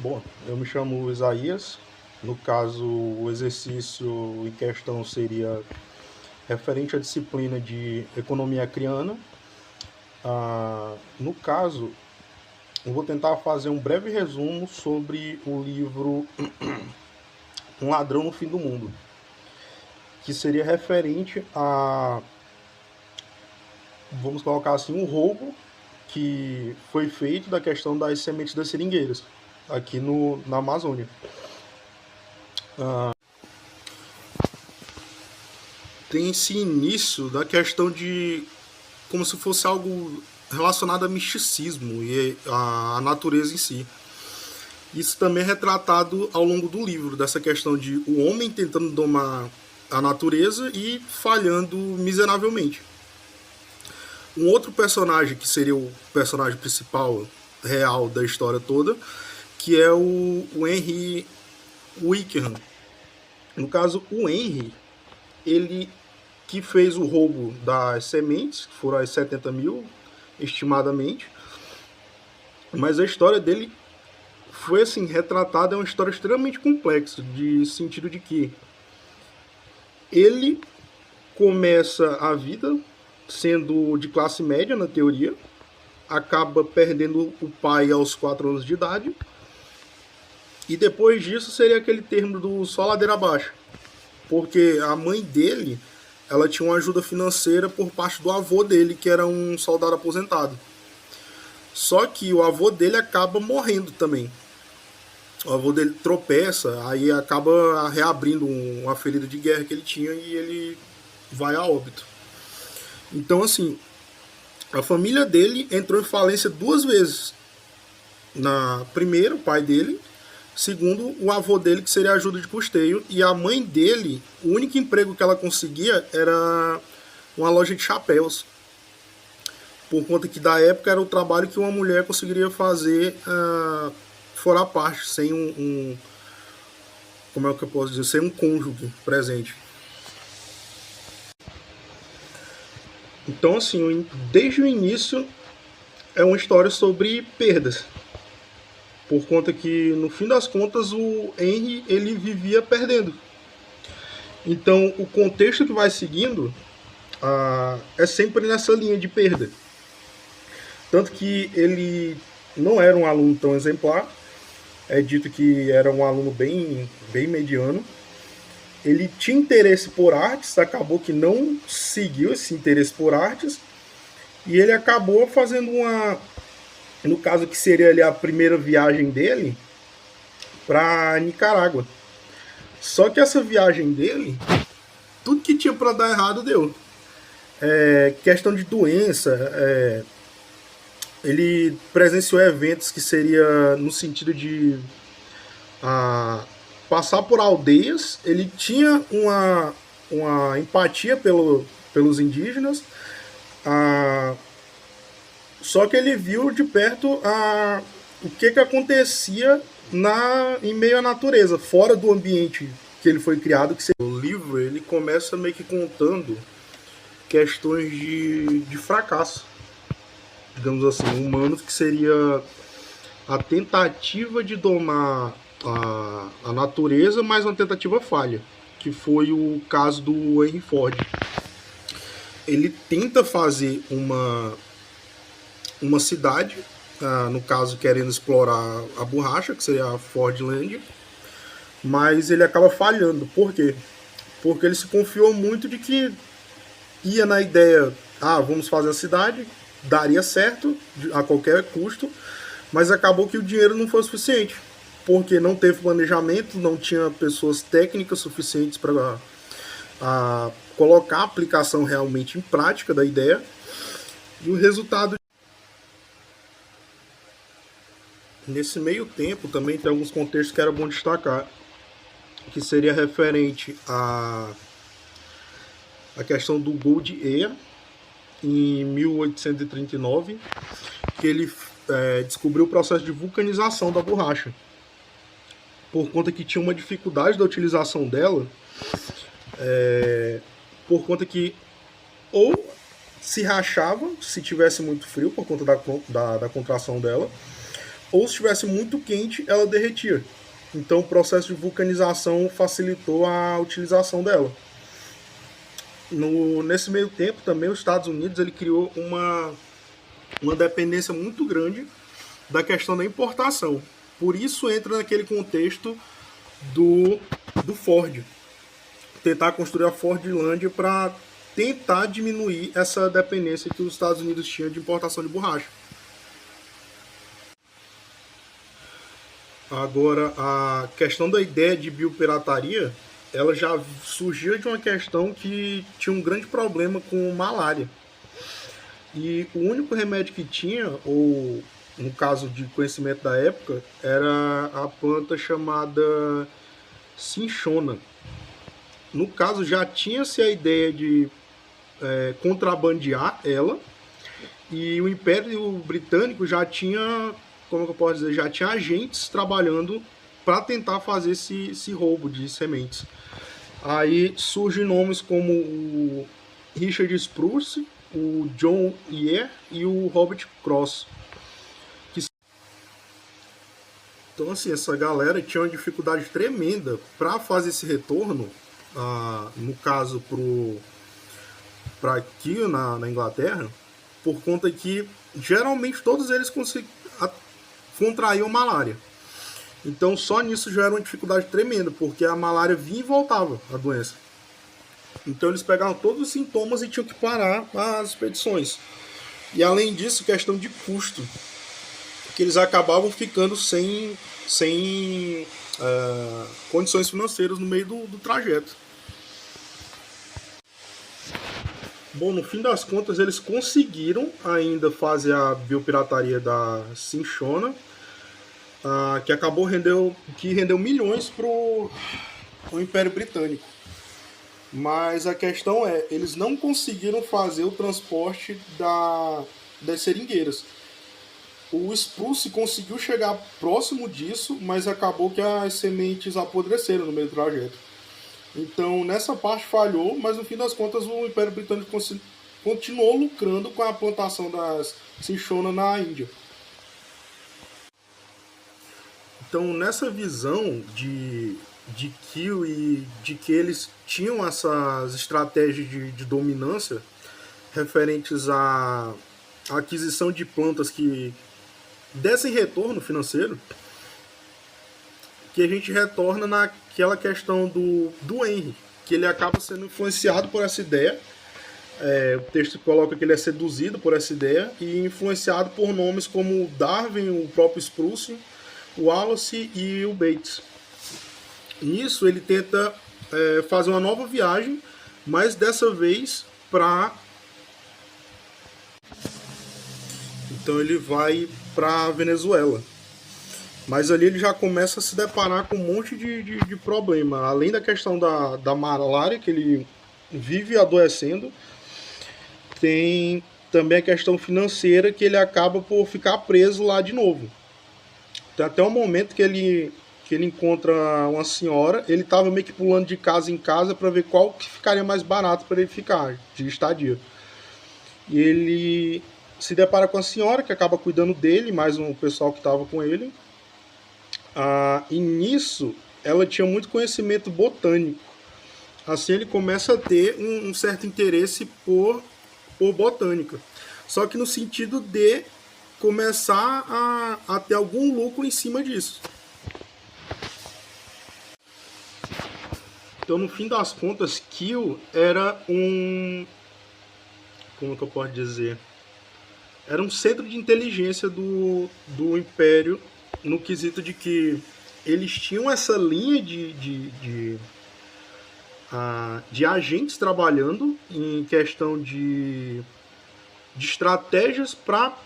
Bom, eu me chamo Isaías. No caso, o exercício em questão seria referente à disciplina de economia acriana. No caso, eu vou tentar fazer um breve resumo sobre o livro Um Ladrão no Fim do Mundo, que seria referente a, vamos colocar assim, um roubo que foi feito da questão das sementes das seringueiras aqui na Amazônia. Tem esse início da questão de como se fosse algo relacionado a misticismo e a natureza em si. Isso também é retratado ao longo do livro, dessa questão de o homem tentando domar a natureza e falhando miseravelmente. Um outro personagem que seria o personagem principal real da história toda, que é o Henry Wickham. No caso, o Henry, ele que fez o roubo das sementes, que foram as 70 mil, estimadamente. Mas a história dele foi assim, retratada, é uma história extremamente complexa, de sentido de que ele começa a vida sendo de classe média, na teoria, acaba perdendo o pai aos 4 anos de idade, e depois disso seria aquele termo do só ladeira abaixo, porque a mãe dele, ela tinha uma ajuda financeira por parte do avô dele, que era um soldado aposentado. Só que o avô dele acaba morrendo também. O avô dele tropeça, aí acaba reabrindo uma ferida de guerra que ele tinha e ele vai a óbito. Então, assim, a família dele entrou em falência 2 vezes. Primeiro, o pai dele. Segundo, o avô dele, que seria ajuda de custeio. E a mãe dele, o único emprego que ela conseguia era uma loja de chapéus. Por conta que, da época, era o trabalho que uma mulher conseguiria fazer fora a parte, sem como é que eu posso dizer? Sem um cônjuge presente. Então, assim, desde o início, é uma história sobre perdas. Por conta que, no fim das contas, o Henry, ele vivia perdendo. Então, o contexto que vai seguindo é sempre nessa linha de perda. Tanto que ele não era um aluno tão exemplar. É dito que era um aluno bem mediano. Ele tinha interesse por artes, acabou que não seguiu esse interesse por artes. E ele acabou fazendo no caso que seria ali a primeira viagem dele, para Nicarágua. Só que essa viagem dele, tudo que tinha para dar errado deu. Questão de doença, ele presenciou eventos que seria no sentido de passar por aldeias. Ele tinha uma empatia pelos indígenas, só que ele viu de perto o que acontecia em meio à natureza, fora do ambiente que ele foi criado. O livro, ele começa meio que contando questões de fracasso, digamos assim, humanos, que seria a tentativa de domar a natureza, mas uma tentativa falha, que foi o caso do Henry Ford. Ele tenta fazer uma cidade, no caso querendo explorar a borracha, que seria a Fordland, mas ele acaba falhando. Por quê? Porque ele se confiou muito de que ia na ideia, vamos fazer a cidade, daria certo a qualquer custo, mas acabou que o dinheiro não foi suficiente, porque não teve planejamento, não tinha pessoas técnicas suficientes para colocar a aplicação realmente em prática da ideia, e o resultado. Nesse meio tempo também tem alguns contextos que era bom destacar, que seria referente à questão do Gold Air, em 1839, que ele descobriu o processo de vulcanização da borracha, por conta que tinha uma dificuldade da utilização dela, por conta que ou se rachava se tivesse muito frio, por conta da contração dela, ou se estivesse muito quente, ela derretia. Então o processo de vulcanização facilitou a utilização dela. Nesse meio tempo também os Estados Unidos ele criou uma dependência muito grande da questão da importação. Por isso entra naquele contexto do Ford. Tentar construir a Fordlândia para tentar diminuir essa dependência que os Estados Unidos tinham de importação de borracha. Agora, a questão da ideia de biopirataria, ela já surgiu de uma questão que tinha um grande problema com malária. E o único remédio que tinha, ou no caso de conhecimento da época, era a planta chamada cinchona. No caso, já tinha-se a ideia de contrabandear ela, e o Império Britânico já tinha, como eu posso dizer, já tinha agentes trabalhando para tentar fazer esse roubo de sementes. Aí surgem nomes como o Richard Spruce, o John Eyre e o Robert Cross. Então, assim, essa galera tinha uma dificuldade tremenda para fazer esse retorno, no caso, para aqui na Inglaterra, por conta que geralmente todos eles contraíam malária. Então, só nisso já era uma dificuldade tremenda, porque a malária vinha e voltava, a doença. Então, eles pegavam todos os sintomas e tinham que parar as expedições. E, além disso, questão de custo, que eles acabavam ficando sem condições financeiras no meio do trajeto. Bom, no fim das contas, eles conseguiram ainda fazer a biopirataria da cinchona, que rendeu milhões para o Império Britânico. Mas a questão é, eles não conseguiram fazer o transporte das seringueiras. O Spruce conseguiu chegar próximo disso, mas acabou que as sementes apodreceram no meio do trajeto. Então, nessa parte falhou, mas no fim das contas o Império Britânico continuou lucrando com a plantação das cinchona na Índia. Então, nessa visão de Kew e de que eles tinham essas estratégias de dominância referentes à aquisição de plantas que dessem retorno financeiro, que a gente retorna naquela questão do Henry, que ele acaba sendo influenciado por essa ideia. O texto coloca que ele é seduzido por essa ideia e influenciado por nomes como Darwin, o próprio Spruce, o Wallace e o Bates. Nisso ele tenta fazer uma nova viagem, mas dessa vez para... Então ele vai para a Venezuela. Mas ali ele já começa a se deparar com um monte de problema. Além da questão da malária, que ele vive adoecendo, tem também a questão financeira, que ele acaba por ficar preso lá de novo. Tem até um momento que ele encontra uma senhora, ele estava meio que pulando de casa em casa para ver qual que ficaria mais barato para ele ficar, de estadia. E ele se depara com a senhora, que acaba cuidando dele, mais um pessoal que estava com ele. E nisso, ela tinha muito conhecimento botânico. Assim, ele começa a ter um certo interesse por botânica. Só que no sentido de começar a ter algum lucro em cima disso. Então, no fim das contas, Kew era como que eu posso dizer? Era um centro de inteligência do Império, no quesito de que eles tinham essa linha de agentes trabalhando em questão de estratégias para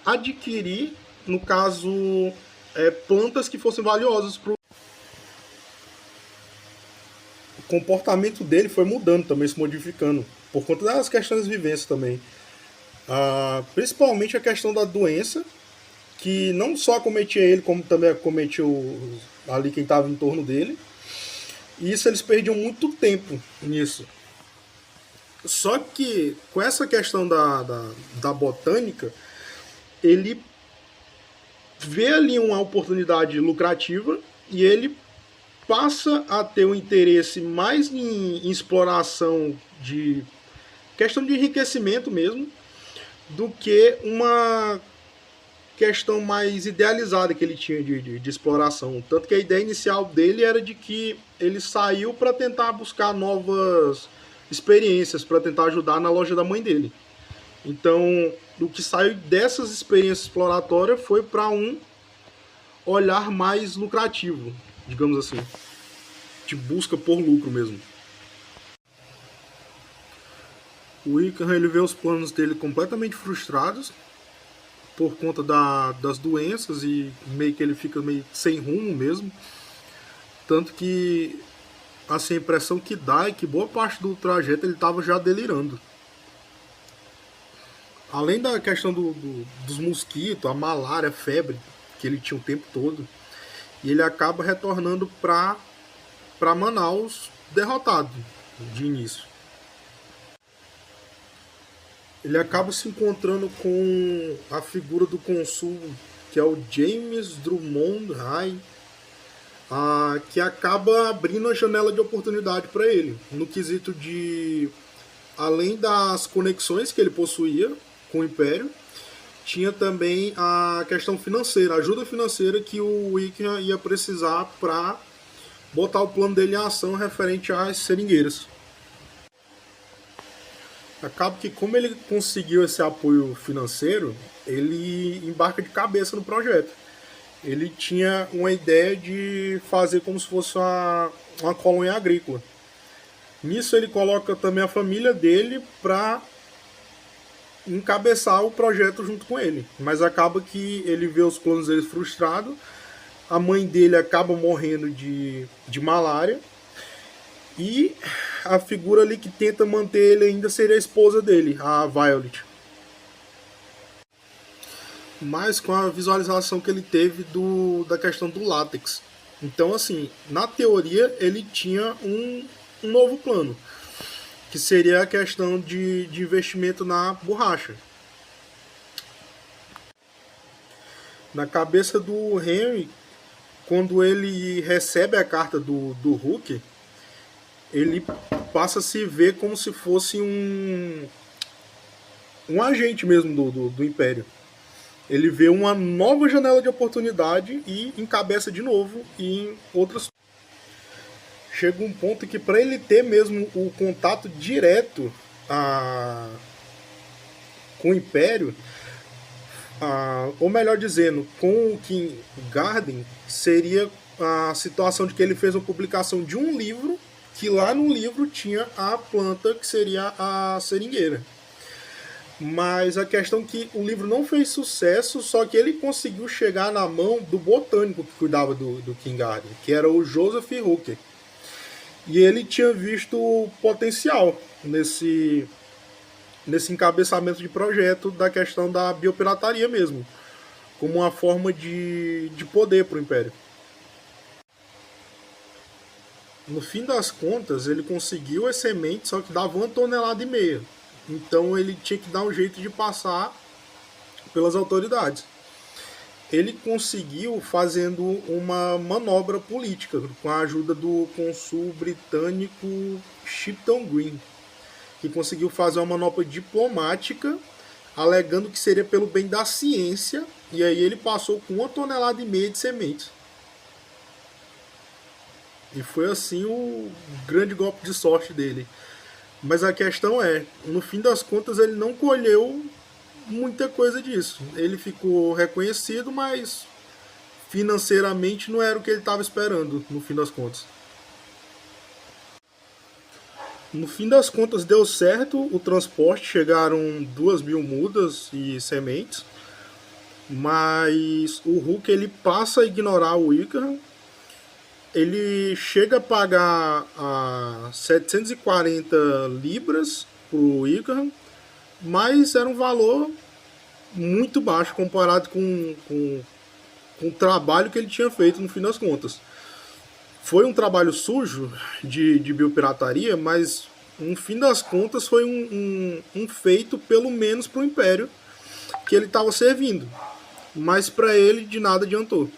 adquirir, no caso, plantas que fossem valiosas para o comportamento dele foi mudando também, se modificando, por conta das questões de vivência também. Principalmente a questão da doença, que não só acometia ele, como também acometiu ali quem estava em torno dele. E isso eles perdiam muito tempo nisso. Só que com essa questão da botânica, ele vê ali uma oportunidade lucrativa e ele passa a ter um interesse mais em exploração de questão de enriquecimento mesmo, do que uma questão mais idealizada que ele tinha de exploração. Tanto que a ideia inicial dele era de que ele saiu para tentar buscar novas experiências, para tentar ajudar na loja da mãe dele. Então, o que saiu dessas experiências exploratórias foi para um olhar mais lucrativo, digamos assim, de busca por lucro mesmo. O Wickham, ele vê os planos dele completamente frustrados por conta das doenças e meio que ele fica meio sem rumo mesmo. Tanto que assim, a impressão que dá é que boa parte do trajeto ele estava já delirando. Além da questão dos mosquitos, a malária, a febre que ele tinha o tempo todo, e ele acaba retornando para Manaus derrotado de início. Ele acaba se encontrando com a figura do cônsul, que é o James Drummond Hay, que acaba abrindo a janela de oportunidade para ele, no quesito de, além das conexões que ele possuía com o Império, tinha também a questão financeira, a ajuda financeira que o Wickham ia precisar para botar o plano dele em ação referente às seringueiras. Acaba que, como ele conseguiu esse apoio financeiro, ele embarca de cabeça no projeto. Ele tinha uma ideia de fazer como se fosse uma colônia agrícola. Nisso ele coloca também a família dele para encabeçar o projeto junto com ele. Mas acaba que ele vê os planos dele frustrados, a mãe dele acaba morrendo de malária, e a figura ali que tenta manter ele ainda seria a esposa dele, a Violet. Mas com a visualização que ele teve da questão do látex. Então, assim, na teoria ele tinha um novo plano, que seria a questão de investimento na borracha. Na cabeça do Henry, quando ele recebe a carta do Hulk, ele passa a se ver como se fosse um agente mesmo do Império. Ele vê uma nova janela de oportunidade e encabeça de novo em outras. Chega um ponto que, para ele ter mesmo o contato direto com o Império, ou melhor dizendo, com o King Garden, seria a situação de que ele fez uma publicação de um livro, que lá no livro tinha a planta que seria a seringueira. Mas a questão é que o livro não fez sucesso, só que ele conseguiu chegar na mão do botânico que cuidava do King Garden, que era o Joseph Hooker. E ele tinha visto potencial nesse encabeçamento de projeto da questão da biopirataria mesmo, como uma forma de poder para o Império. No fim das contas, ele conseguiu as sementes, só que dava 1,5 toneladas. Então ele tinha que dar um jeito de passar pelas autoridades. Ele conseguiu fazendo uma manobra política com a ajuda do cônsul britânico Shipton Green, que conseguiu fazer uma manobra diplomática alegando que seria pelo bem da ciência, e aí ele passou com 1,5 toneladas de sementes. E foi assim o grande golpe de sorte dele. Mas a questão é, no fim das contas ele não colheu muita coisa disso. Ele ficou reconhecido, mas financeiramente não era o que ele estava esperando, no fim das contas. No fim das contas deu certo o transporte, chegaram 2.000 mudas e sementes, mas o Hulk ele passa a ignorar o Wickham. Ele chega a pagar 740 libras para o Wickham, mas era um valor muito baixo comparado com o trabalho que ele tinha feito no fim das contas. Foi um trabalho sujo de biopirataria, mas no fim das contas foi um feito pelo menos para o Império que ele estava servindo. mas para ele de nada adiantou.